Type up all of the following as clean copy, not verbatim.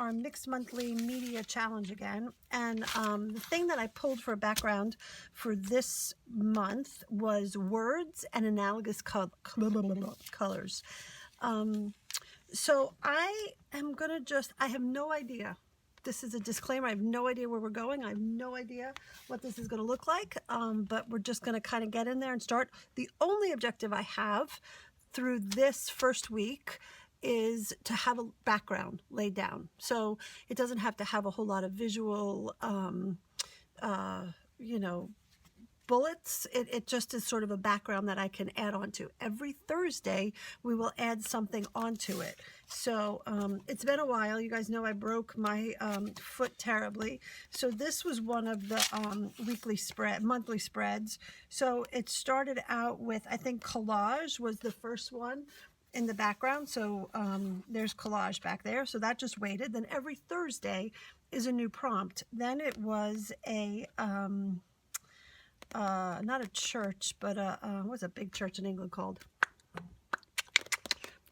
our mixed monthly media challenge again. And the thing that I pulled for a background for this month was words and analogous colors. So I am going to I have no idea. This is a disclaimer. I have no idea where we're going. I have no idea what this is going to look like, but we're just going to kind of get in there and start. The only objective I have through this first week is to have a background laid down. So it doesn't have to have a whole lot of visual, bullets. It just is sort of a background that I can add on to. Every Thursday, we will add something onto it. So it's been a while. You guys know I broke my foot terribly. So this was one of the monthly spreads. So it started out with, I think collage was the first one in the background. So there's collage back there. So that just waited. Then every Thursday is a new prompt. Then it was a... not a church, but what's a big church in England called?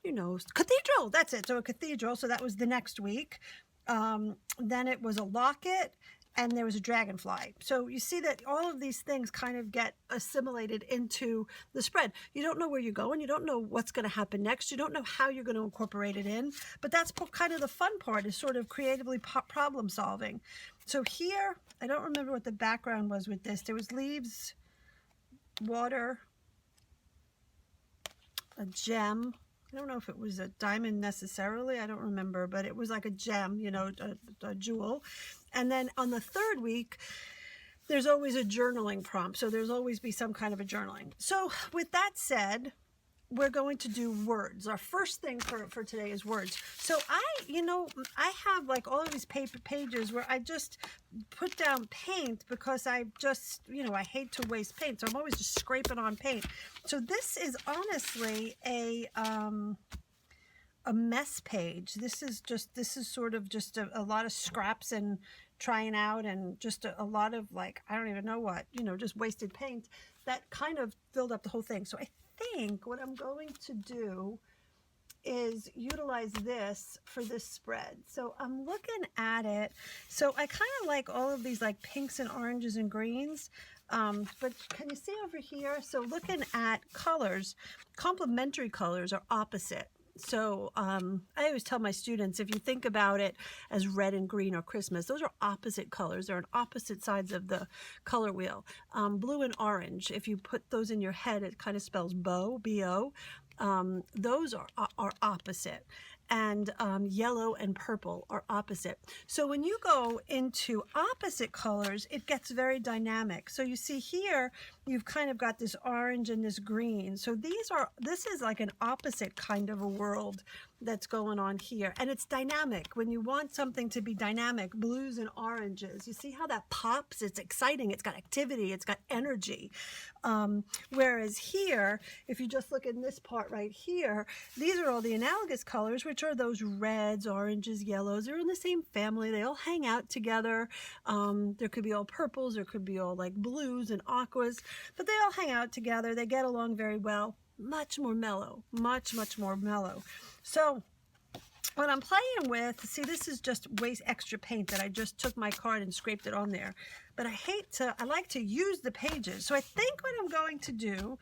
Cathedral. That's it. So a cathedral. So that was the next week. Then it was a locket, and there was a dragonfly. So you see that all of these things kind of get assimilated into the spread. You don't know where you're going. You don't know what's going to happen next. You don't know how you're going to incorporate it in. But that's kind of the fun part, is sort of creatively problem solving. So here, I don't remember what the background was with this. There was leaves, water, a gem. I don't know if it was a diamond necessarily. I don't remember, but it was like a gem, a jewel. And then on the third week, there's always a journaling prompt. So there's always be some kind of a journaling. So with that said, we're going to do words. Our first thing for today is words. So I have like all of these paper pages where I just put down paint because I just, I hate to waste paint. So I'm always just scraping on paint. So this is honestly a mess page. This is sort of just a lot of scraps and trying out, and just a lot of like, I don't even know what, just wasted paint that kind of filled up the whole thing. So I think what I'm going to do is utilize this for this spread. So I'm looking at it. So I kind of like all of these like pinks and oranges and greens. But can you see over here? So looking at colors, complementary colors are opposite. So I always tell my students, if you think about it as red and green or Christmas, those are opposite colors. They're on opposite sides of the color wheel. Blue and orange, if you put those in your head, it kind of spells bow, B-O. Those are opposite. And yellow and purple are opposite. So when you go into opposite colors, it gets very dynamic. So you see here, you've kind of got this orange and this green. So this is like an opposite kind of a world that's going on here. And it's dynamic. When you want something to be dynamic, blues and oranges, you see how that pops? It's exciting. It's got activity. It's got energy. Whereas here, if you just look in this part right here, these are all the analogous colors, which are those reds, oranges, yellows. They're in the same family. They all hang out together. There could be all purples. There could be all like blues and aquas, but they all hang out together. They get along very well. Much more mellow, much more mellow. So what I'm playing with, see, this is just waste extra paint that I just took my card and scraped it on there. But I like to use the pages. So I think what I'm going to do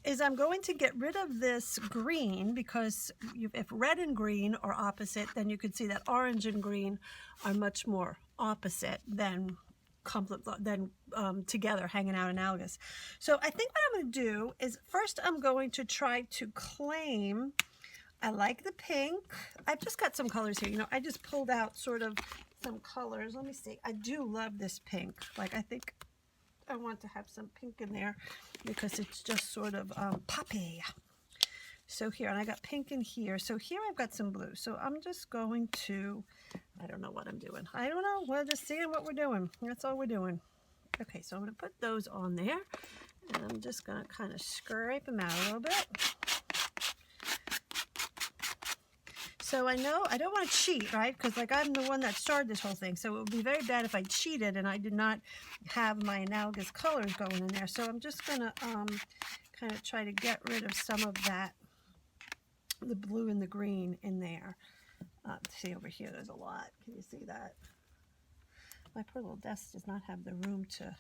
is I'm going to get rid of this green, because if red and green are opposite, then you could see that orange and green are much more opposite than together, hanging out analogous. So I think what I'm going to do is first I'm going to try to claim, I like the pink. I've just got some colors here. I just pulled out sort of some colors. Let me see. I do love this pink. Like, I think I want to have some pink in there because it's just sort of poppy. So here, and I got pink in here. So here I've got some blue. So I'm just going to, I don't know what I'm doing. I don't know. We're just seeing what we're doing. That's all we're doing. Okay, so I'm going to put those on there. And I'm just going to kind of scrape them out a little bit. So I know I don't want to cheat, right? Because like I'm the one that started this whole thing. So it would be very bad if I cheated and I did not have my analogous colors going in there. So I'm just going to kind of try to get rid of some of that, the blue and the green in there. See over here, there's a lot. Can you see that? My poor little desk does not have the room to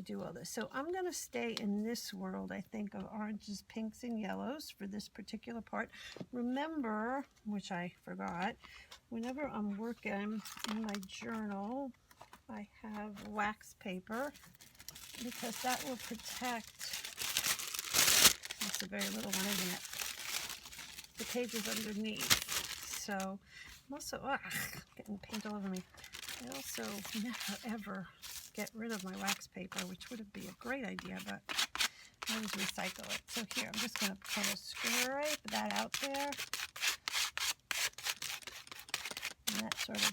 do all this. So I'm going to stay in this world, I think, of oranges, pinks, and yellows for this particular part. Remember, which I forgot, whenever I'm working in my journal, I have wax paper because that will protect, that's a very little one, isn't it? The pages underneath. So I'm also, getting paint all over me. I also never ever get rid of my wax paper, which would be a great idea, but I always recycle it. So here, I'm just going to kind of scrape that out there. And that sort of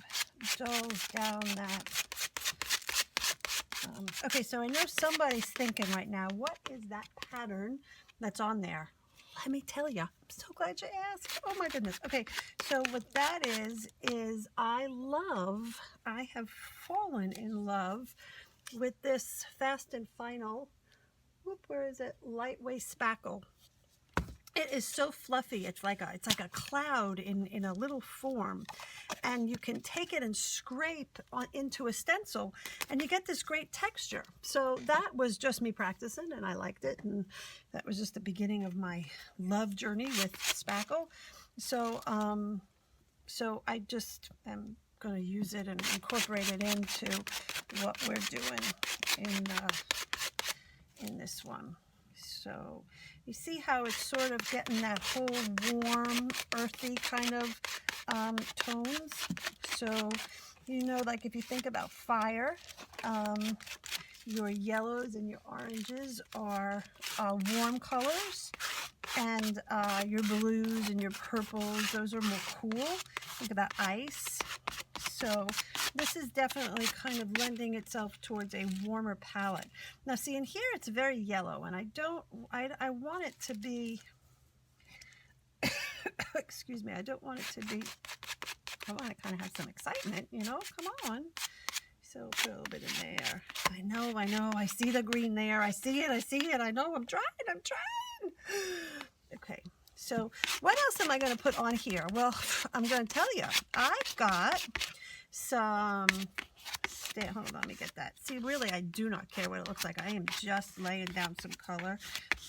dulls down that. Okay, so I know somebody's thinking right now, what is that pattern that's on there? Let me tell you. I'm so glad you asked. Oh my goodness. Okay, so what that is I have fallen in love with this Fast and Final, where is it? Lightweight spackle. It is so fluffy. It's like a cloud in a little form, and you can take it and scrape into a stencil, and you get this great texture. So that was just me practicing, and I liked it, and that was just the beginning of my love journey with spackle. So so I just am going to use it and incorporate it into what we're doing in this one. So you see how it's sort of getting that whole warm, earthy kind of tones. So, you know, like if you think about fire, your yellows and your oranges are warm colors, and your blues and your purples, those are more cool. Think about ice. So this is definitely kind of lending itself towards a warmer palette. Now see, in here it's very yellow, and I want it to be, excuse me, I don't want it to be, I want to kind of have some excitement, you know, come on. So put a little bit in there. I know, I see the green there, I see it, I know, I'm trying. Okay, so what else am I going to put on here? Well, I'm going to tell you, I've got some, hold on, let me get that. See, really, I do not care what it looks like. I am just laying down some color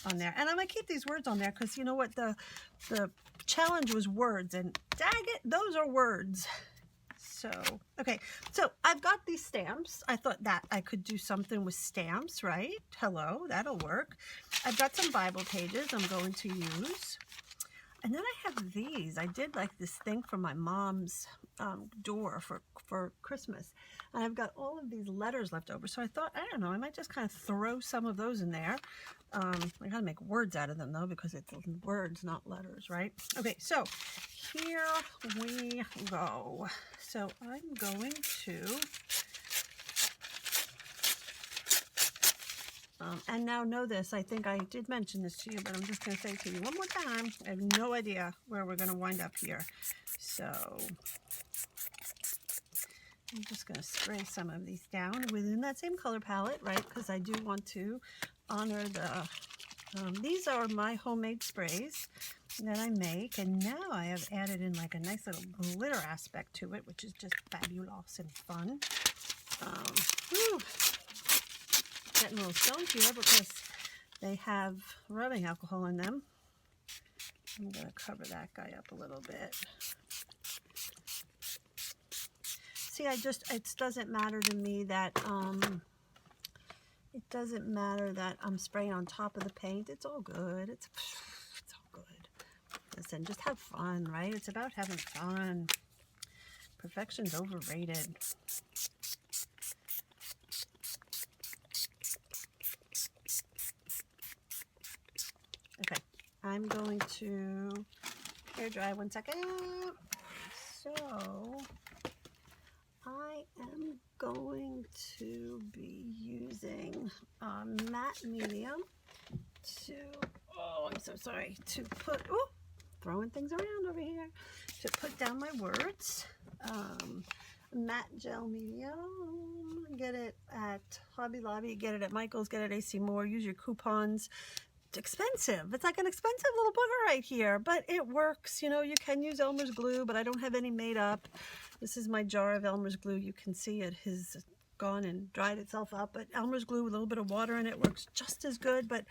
on there. And I'm going to keep these words on there because you know what? The challenge was words, and dag it, those are words. So, okay, so I've got these stamps. I thought that I could do something with stamps, right? Hello, that'll work. I've got some Bible pages I'm going to use. And then I have these. I did like this thing for my mom's door for Christmas. And I've got all of these letters left over. So I thought, I don't know, I might just kind of throw some of those in there. I got to make words out of them, though, because it's words, not letters, right? Okay, so here we go. So I'm going to... and now know this, I think I did mention this to you, but I'm just going to say it to you one more time. I have no idea where we're going to wind up here. So I'm just going to spray some of these down within that same color palette, right? Because I do want to honor the, these are my homemade sprays that I make. And now I have added in like a nice little glitter aspect to it, which is just fabulous and fun. Whew. Getting a little stoned here because they have rubbing alcohol in them. I'm going to cover that guy up a little bit. See, it doesn't matter to me that, it doesn't matter that I'm spraying on top of the paint. It's all good. It's all good. Listen, just have fun, right? It's about having fun. Perfection's overrated. Okay, I'm going to air dry 1 second. So I am going to be using matte medium to, oh, I'm so sorry, to put, oh, throwing things around over here, to put down my words. Matte gel medium, get it at Hobby Lobby, get it at Michael's, get it at AC Moore, use your coupons just expensive. It's like an expensive little booger right here, but it works. You know, you can use Elmer's glue, but I don't have any made up. This is my jar of Elmer's glue. You can see it has gone and dried itself up, but Elmer's glue with a little bit of water in it works just as good, but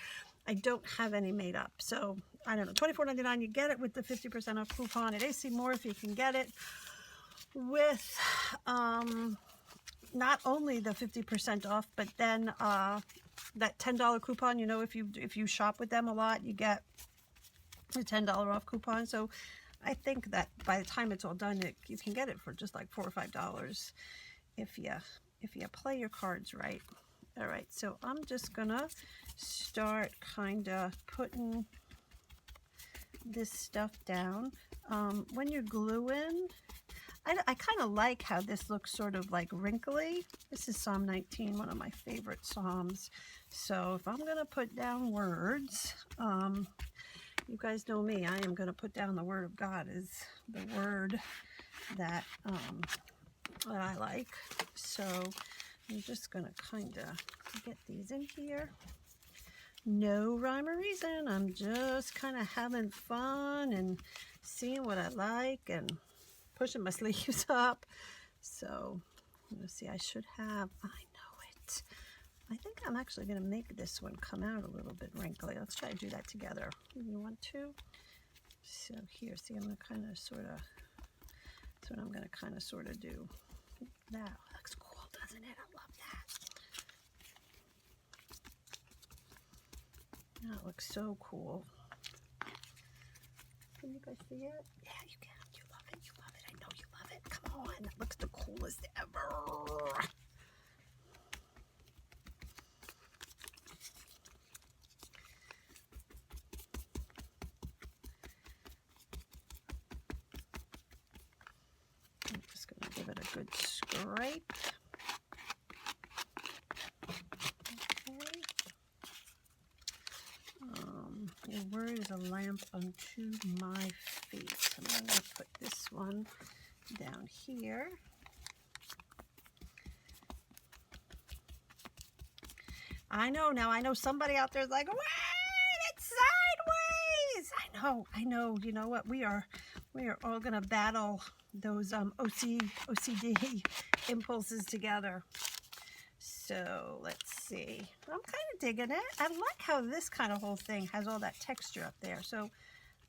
I don't have any made up. So I don't know, $24.99. You get it with the 50% off coupon at AC Moore if you can get it with not only the 50% off, but then that $10 coupon. You know, if you shop with them a lot, you get a $10 off coupon. So I think that by the time it's all done, you can get it for just like $4 or $5 if you play your cards right. All right, so I'm just gonna start kind of putting this stuff down. When you're gluing, I kind of like how this looks sort of like wrinkly. This is Psalm 19, one of my favorite Psalms. So if I'm gonna put down words, you guys know me, I am gonna put down the Word of God as the word that I like. So I'm just gonna kind of get these in here. No rhyme or reason. I'm just kind of having fun and seeing what I like and pushing my sleeves up. So let's see, I should have, I know it. I think I'm actually gonna make this one come out a little bit wrinkly. Let's try to do that together. You want to? So here, see, I'm gonna kind of sort of, that's what I'm gonna kind of sort of do. That looks cool, doesn't it? I love that. That looks so cool. Can you guys see it? Yeah, you can. You love it. You love it. I know you love it. Come on. That looks the coolest ever. I'm just going to give it a good scrape. Your word is a lamp unto my feet. So I'm going to put this one down here. I know now. I know somebody out there is like, "Wait, it's sideways." I know. You know what? We are all going to battle those OCD impulses together. So let's see. I'm kind of digging it. I like how this kind of whole thing has all that texture up there. So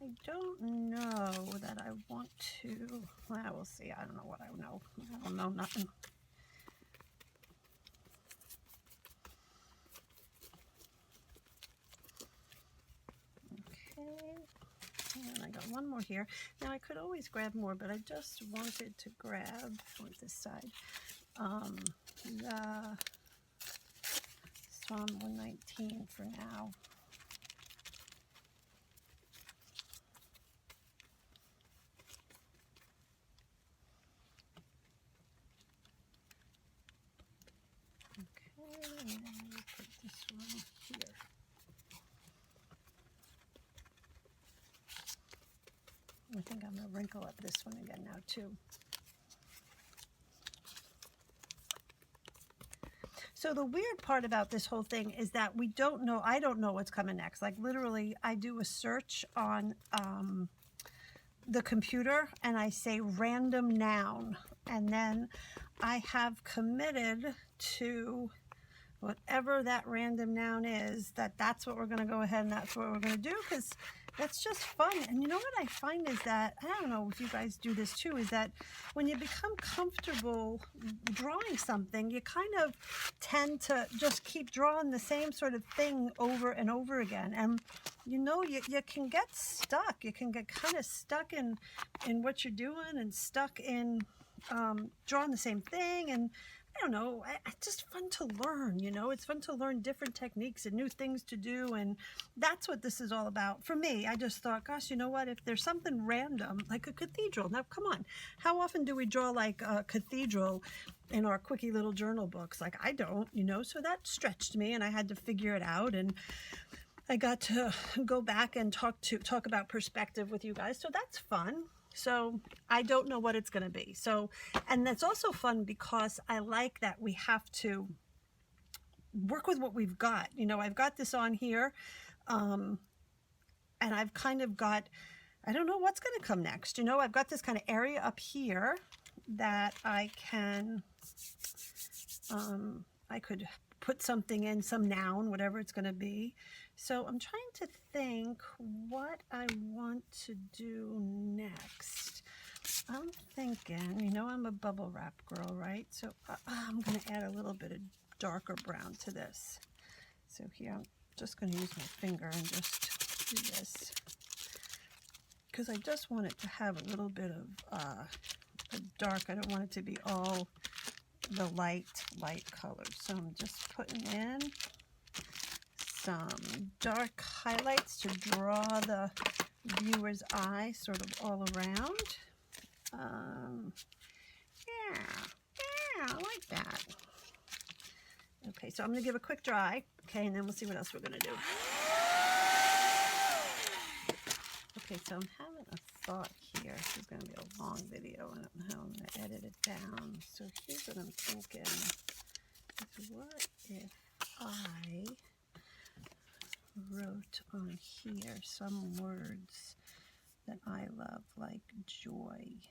I don't know that I want to. Well, we'll see. I don't know what I know. I don't know nothing. Okay. And I got one more here. Now I could always grab more, but I just wanted to grab on this side the Psalm 119 for now. Okay, and then we'll put this one here. I think I'm going to wrinkle up this one again now too. So the weird part about this whole thing is that we don't know, I don't know what's coming next. Like literally, I do a search on the computer and I say random noun. And then I have committed to whatever that random noun is, that's what we're going to go ahead and that's what we're going to do, because that's just fun. And you know what I find is that, I don't know if you guys do this too, is that when you become comfortable drawing something, you kind of tend to just keep drawing the same sort of thing over and over again. And you know, you can get stuck. You can get kind of stuck in what you're doing and stuck in drawing the same thing. And I don't know, it's just fun to learn, you know, it's fun to learn different techniques and new things to do, and that's what this is all about. For me, I just thought, gosh, you know what, if there's something random, like a cathedral, now come on, how often do we draw like a cathedral in our quickie little journal books? Like I don't, you know, so that stretched me and I had to figure it out, and I got to go back and talk about perspective with you guys, so that's fun. So I don't know what it's going to be. So, and that's also fun because I like that we have to work with what we've got. You know, I've got this on here. And I've kind of got, I don't know what's going to come next. You know, I've got this kind of area up here that I can, I could put something in, some noun, whatever it's going to be. So I'm trying to think what I want to do next. I'm thinking, you know, I'm a bubble wrap girl, right? So I'm going to add a little bit of darker brown to this. So here, I'm just going to use my finger and just do this, because I just want it to have a little bit of a dark. I don't want it to be all the light colors. So I'm just putting in some dark highlights to draw the viewer's eye sort of all around. Yeah, I like that. Okay, so I'm going to give a quick dry, okay, and then we'll see what else we're going to do. Okay, so I'm having a thought here. This is going to be a long video. I don't know how I'm going to edit it down. So here's what I'm thinking. Is what if I wrote on here some words that I love, like joy,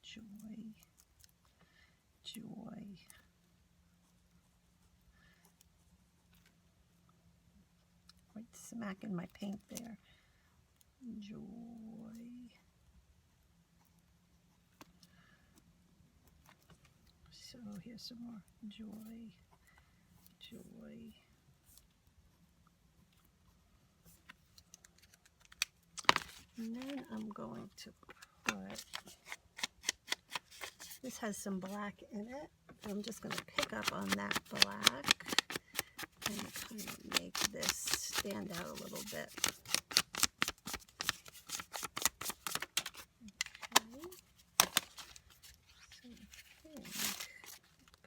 joy, joy. Right smack in my paint there. Joy. So here's some more joy, joy. And then I'm going to put, this has some black in it. I'm just going to pick up on that black and kind of make this stand out a little bit. Okay. So I think I'll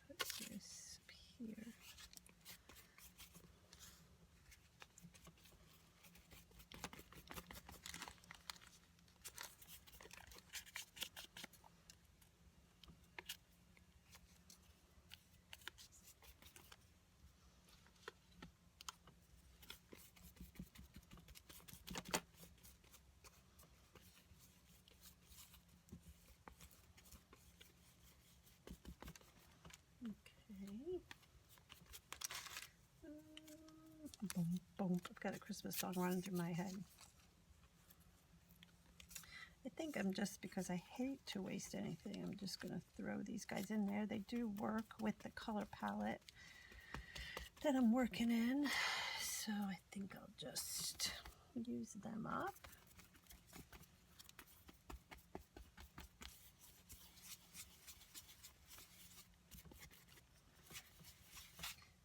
put this up here. Boom, boom. I've got a Christmas song running through my head. I think I'm just, because I hate to waste anything, I'm just going to throw these guys in there. They do work with the color palette that I'm working in. So I think I'll just use them up.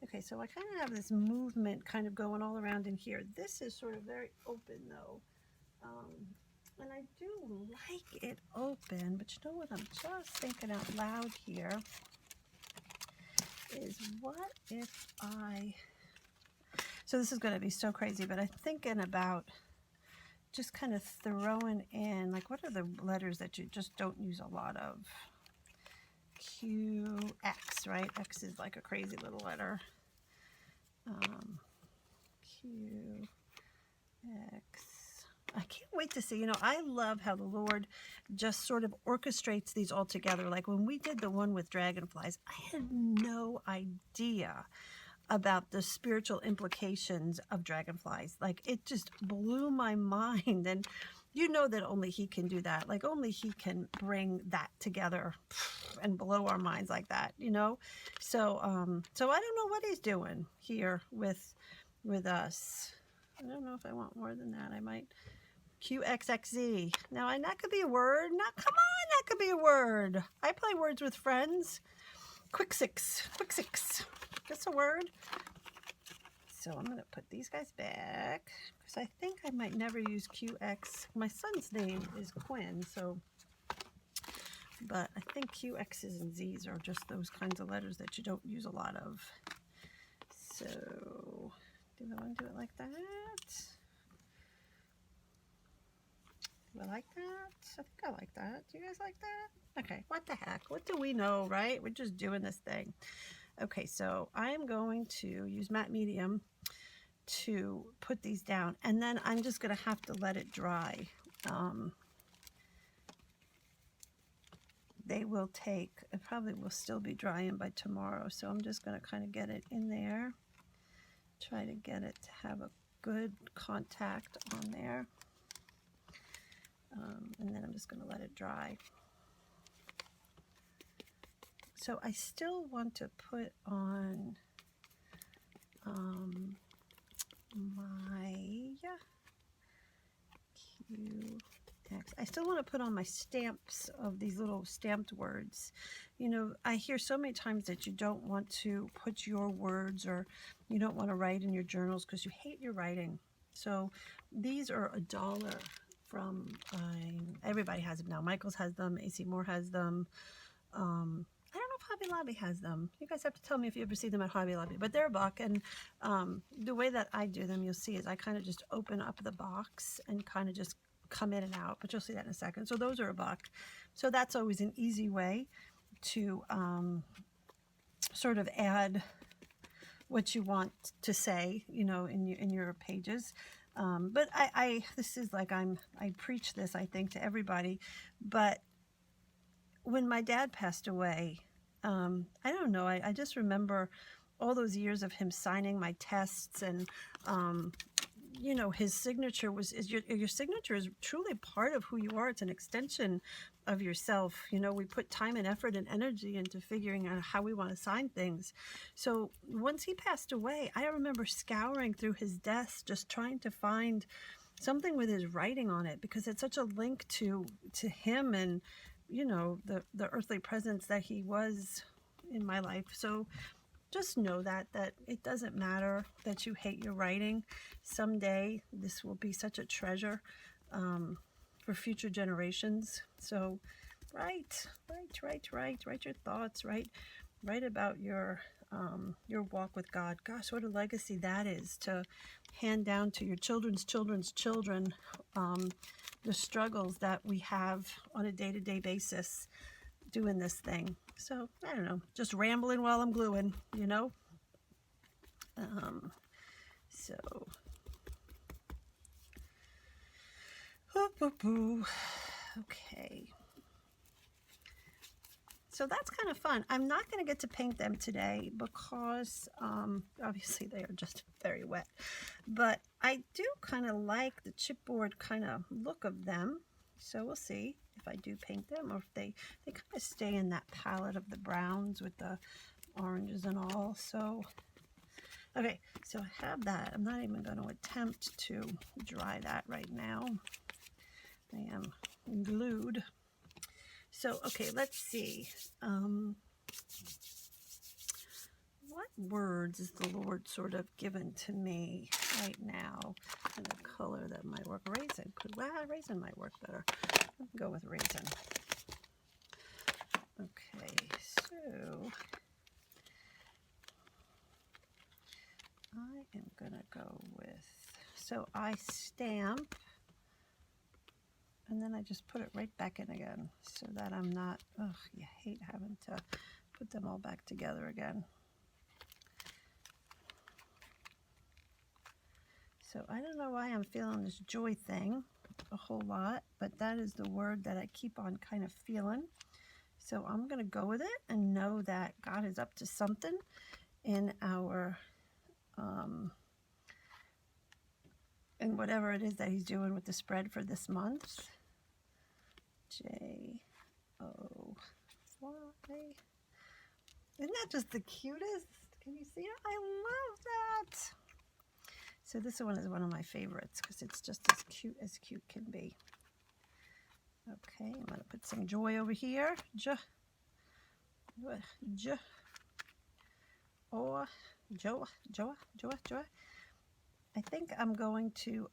Okay, so I kind of have this movement kind of going all around in here. This is sort of very open though. And I do like it open, but you know what I'm just thinking out loud here is what if I, so this is going to be so crazy, but I'm thinking about just kind of throwing in, like, what are the letters that you just don't use a lot of? Q, X, right? X is like a crazy little letter. Q, X. I can't wait to see, you know, I love how the Lord just sort of orchestrates these all together. Like when we did the one with dragonflies, I had no idea about the spiritual implications of dragonflies. Like it just blew my mind. And you know that only He can do that. Like only He can bring that together and blow our minds like that, you know? So, so I don't know what He's doing here with us. I don't know if I want more than that. I might QXXZ. Now, and that could be a word. Now, come on, that could be a word. I play words with friends. Quick six. That's a word. So I'm going to put these guys back because I think I might never use QX. My son's name is Quinn, so, but I think QX's and Z's are just those kinds of letters that you don't use a lot of. So, do I want to do it like that? Do I like that? I think I like that. Do you guys like that? Okay, what the heck? What do we know, right? We're just doing this thing. Okay, so I am going to use matte medium to put these down, and then I'm just going to have to let it dry. They will take, it probably will still be drying by tomorrow, so I'm just going to kind of get it in there, try to get it to have a good contact on there, and then I'm just going to let it dry. So I still want to put on my I still want to put on my stamps of these little stamped words. You know, I hear so many times that you don't want to put your words, or you don't want to write in your journals because you hate your writing. So these are $1 from, everybody has them now. Michael's has them, AC Moore has them. I don't know if Hobby Lobby has them. You guys have to tell me if you ever see them at Hobby Lobby, but they're $1. And the way that I do them, you'll see, is I kind of just open up the box and kind of just come in and out, but you'll see that in a second. So those are $1. So that's always an easy way to sort of add what you want to say, you know, in your pages. But this is like, I preach this, I think, to everybody. But when my dad passed away, I don't know, I just remember all those years of him signing my tests, and you know, his signature your signature is truly part of who you are. It's an extension of yourself. You know, we put time and effort and energy into figuring out how we want to sign things. So once he passed away, I remember scouring through his desk, just trying to find something with his writing on it, because it's such a link to him, and you know, the earthly presence that he was in my life. So just know that it doesn't matter that you hate your writing. Someday this will be such a treasure for future generations. So write your thoughts, write about your walk with God. Gosh, what a legacy that is, to hand down to your children's children's children, the struggles that we have on a day-to-day basis doing this thing. So I don't know, just rambling while I'm gluing, you know. So okay, so that's kind of fun. I'm not going to get to paint them today because obviously they are just very wet, but I do kind of like the chipboard kind of look of them. So we'll see if I do paint them, or if they kind of stay in that palette of the browns with the oranges and all. So okay, so I have that. I'm not even going to attempt to dry that right now. I am glued. So okay, let's see. What words is the Lord sort of given to me right now in a color that might work? Raisin. Raisin might work better. Let's go with raisin. Okay, so I am going to go with, so I stamp, and then I just put it right back in again, so that I'm not, you hate having to put them all back together again. So I don't know why I'm feeling this joy thing a whole lot, but that is the word that I keep on kind of feeling. So I'm going to go with it and know that God is up to something in our, in whatever it is that he's doing with the spread for this month. J-O-Y. Isn't that just the cutest? Can you see it? I love that. So this one is one of my favorites because it's just as cute can be. Okay, I'm going to put some joy over here. Joy. I think I'm going to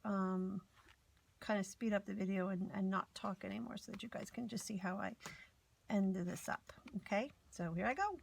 kind of speed up the video and not talk anymore, so that you guys can just see how I end this up. Okay, so here I go.